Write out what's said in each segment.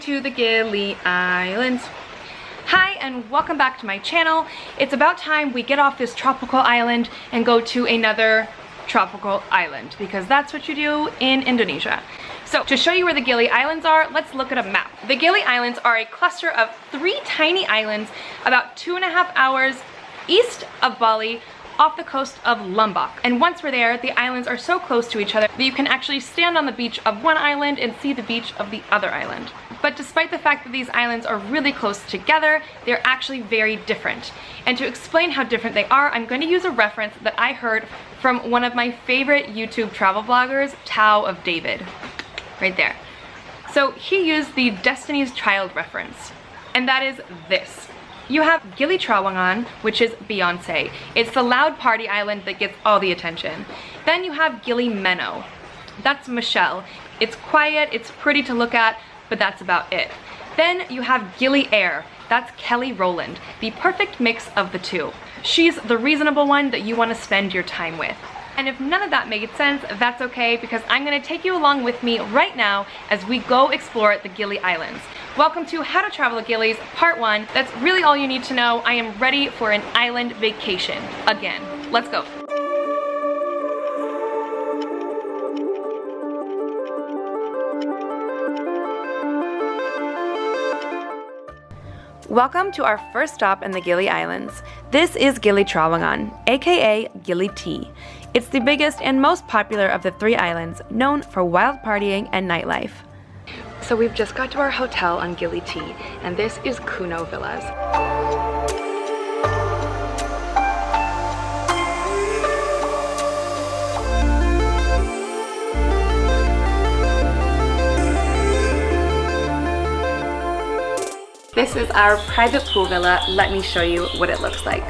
to the Gili Islands. Hi and welcome back to my channel. It's about time we get off this tropical island and go to another tropical island, because that's what you do in Indonesia. So to show you where the Gili Islands are, let's look at a map. The Gili Islands are a cluster of 3 tiny islands about 2.5 hours east of Bali, off the coast of Lombok. And once we're there, the islands are so close to each other that you can actually stand on the beach of one island and see the beach of the other island. But despite the fact that these islands are really close together, they're actually very different. And to explain how different they are, I'm going to use a reference that I heard from one of my favorite YouTube travel vloggers, Tao of David. Right there. So he used the Destiny's Child reference, and that is this. You have Gili Trawangan, which is Beyonce. It's the loud party island that gets all the attention. Then you have Gili Meno. That's Michelle. It's quiet, it's pretty to look at, but that's about it. Then you have Gili Air. That's Kelly Rowland, the perfect mix of the two. She's the reasonable one that you want to spend your time with. And if none of that made sense, that's okay, because I'm going to take you along with me right now as we go explore the Gili Islands. Welcome to How to Travel the Gilis, Part 1. That's really all you need to know. I am ready for an island vacation again. Let's go. Welcome to our first stop in the Gili Islands. This is Gili Trawangan, aka Gili T. It's the biggest and most popular of the 3 islands, known for wild partying and nightlife. So we've just got to our hotel on Gili T, and this is Kuno Villas. This is our private pool villa. Let me show you what it looks like.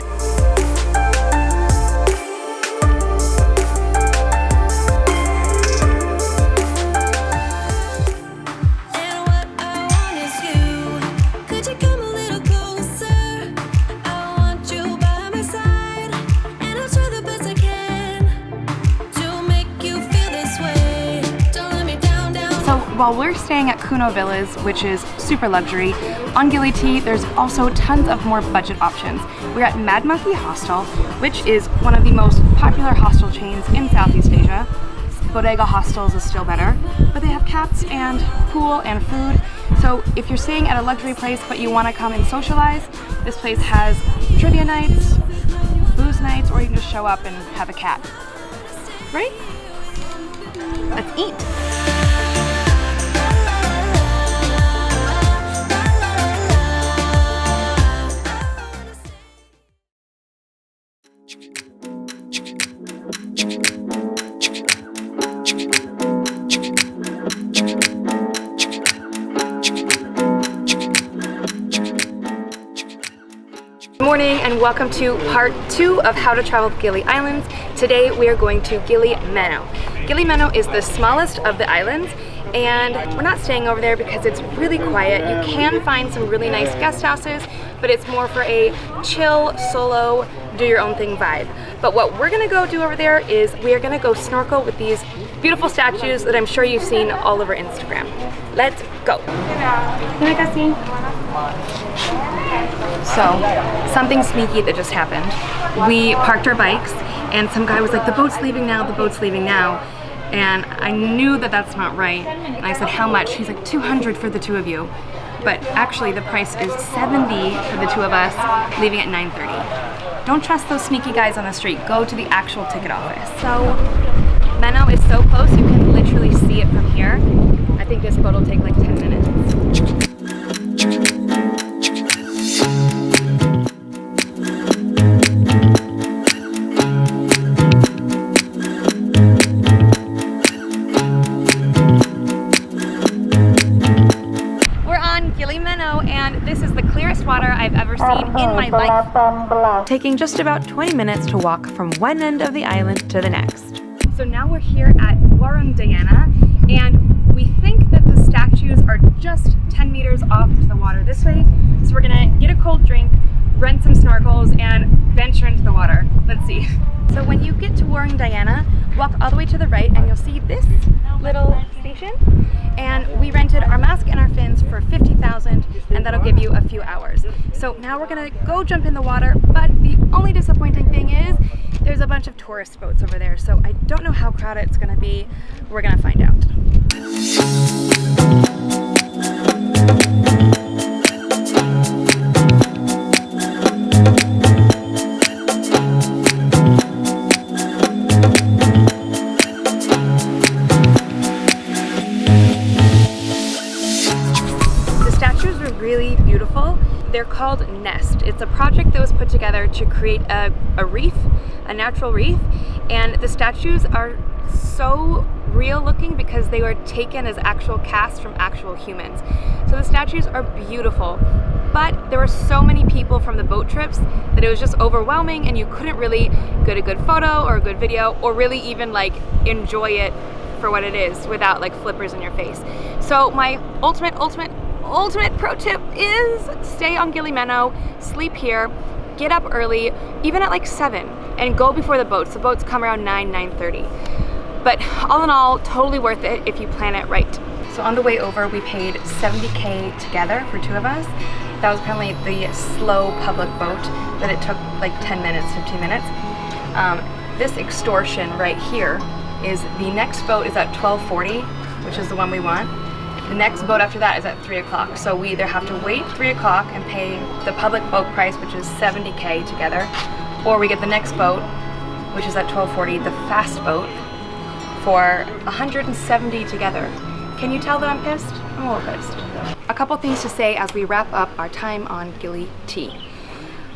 While we're staying at Kuno Villas, which is super luxury, on Gili T there's also tons of more budget options. We're at Mad Monkey Hostel, which is one of the most popular hostel chains in Southeast Asia. Bodega Hostels is still better, but they have cats and pool and food. So if you're staying at a luxury place but you want to come and socialize, this place has trivia nights, booze nights, or you can just show up and have a cat. Right? Let's eat! Good morning and welcome to part 2 of How to Travel the Gili Islands. Today we are going to Gili Meno. Gili Meno is the smallest of the islands, and we're not staying over there because it's really quiet. You can find some really nice guest houses, but it's more for a chill, solo, do your own thing vibe. But what we're gonna go do over there is we are gonna go snorkel with these beautiful statues that I'm sure you've seen all over Instagram. Let's go. So, something sneaky that just happened. We parked our bikes and some guy was like, the boat's leaving now, the boat's leaving now. And I knew that that's not right. And I said, how much? He's like, 200 for the 2 of you. But actually the price is 70 for the 2 of us, leaving at 9:30. Don't trust those sneaky guys on the street. Go to the actual ticket office. So, Meno is so close, you can literally see it from here. I think this boat will take like 10 minutes. This is the clearest water I've ever seen in my life. Taking just about 20 minutes to walk from one end of the island to the next. So now we're here at Warung Dayana, and we think that the statues are just 10 meters off into the water this way. So we're gonna get a cold drink, rent some snorkels, and venture into the water. Let's see. So when you get to Warung Diana, walk all the way to the right and you'll see this little station. And we rented our mask and our fins for 50,000, and that'll give you a few hours. So now we're gonna go jump in the water, but the only disappointing thing is there's a bunch of tourist boats over there. So I don't know how crowded it's gonna be. We're gonna find out. Really beautiful. They're called Nest. It's a project that was put together to create a reef, a natural reef, and the statues are so real looking because they were taken as actual casts from actual humans. So the statues are beautiful, but there were so many people from the boat trips that it was just overwhelming and you couldn't really get a good photo or a good video or really even like enjoy it for what it is without like flippers in your face. So my ultimate pro tip is stay on Gili Meno, sleep here, get up early, even at like 7, and go before the boats. The boats come around 9:30. But all in all, totally worth it if you plan it right. So on the way over, we paid 70K together for 2 of us. That was apparently the slow public boat that it took like 10 minutes, 15 minutes. This extortion right here is the next boat is at 12:40, which is the one we want. The next boat after that is at 3 o'clock. So we either have to wait 3 o'clock and pay the public boat price, which is 70K together, or we get the next boat, which is at 12:40, the fast boat, for 170 together. Can you tell that I'm pissed? I'm a little pissed. A couple things to say as we wrap up our time on Gili T.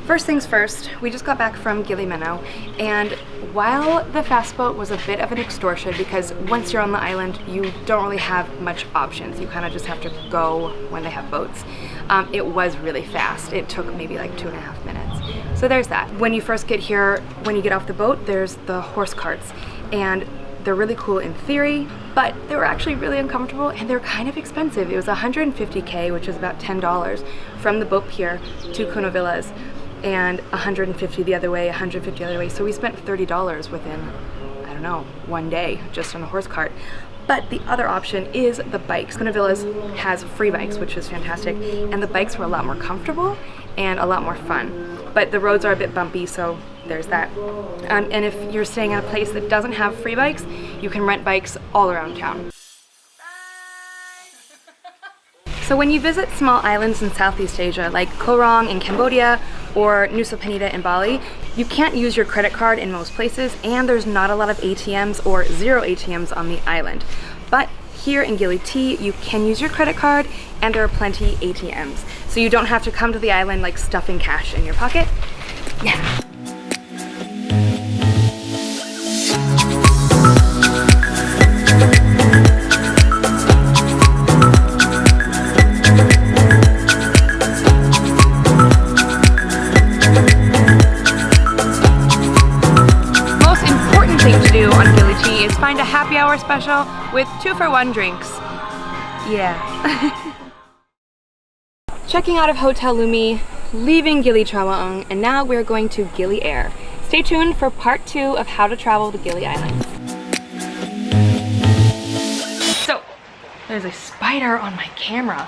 First things first, we just got back from Gili Meno, and while the fast boat was a bit of an extortion because once you're on the island, you don't really have much options. You kind of just have to go when they have boats. It was really fast. It took maybe like 2.5 minutes. So there's that. When you first get here, when you get off the boat, there's the horse carts, and they're really cool in theory, but they were actually really uncomfortable and they're kind of expensive. It was 150K, which is about $10 from the boat pier to Kuno Villas, and 150 the other way, 150 the other way. So we spent $30 within, I don't know, 1 day just on the horse cart. But the other option is the bikes. Kuno Villas has free bikes, which is fantastic, and the bikes were a lot more comfortable and a lot more fun. But the roads are a bit bumpy, so there's that. And if you're staying in a place that doesn't have free bikes, you can rent bikes all around town. So when you visit small islands in Southeast Asia, like Koh Rong in Cambodia or Nusa Penida in Bali, you can't use your credit card in most places, and there's not a lot of ATMs or 0 ATMs on the island. But here in Gili T, you can use your credit card, and there are plenty ATMs. So you don't have to come to the island like stuffing cash in your pocket. Yeah. Find a happy hour special with 2-for-1 drinks. Yeah. Checking out of Hotel Lumi, leaving Gili Trawangan, and now we're going to Gili Air. Stay tuned for part 2 of how to travel the Gili Islands. So, there's a spider on my camera.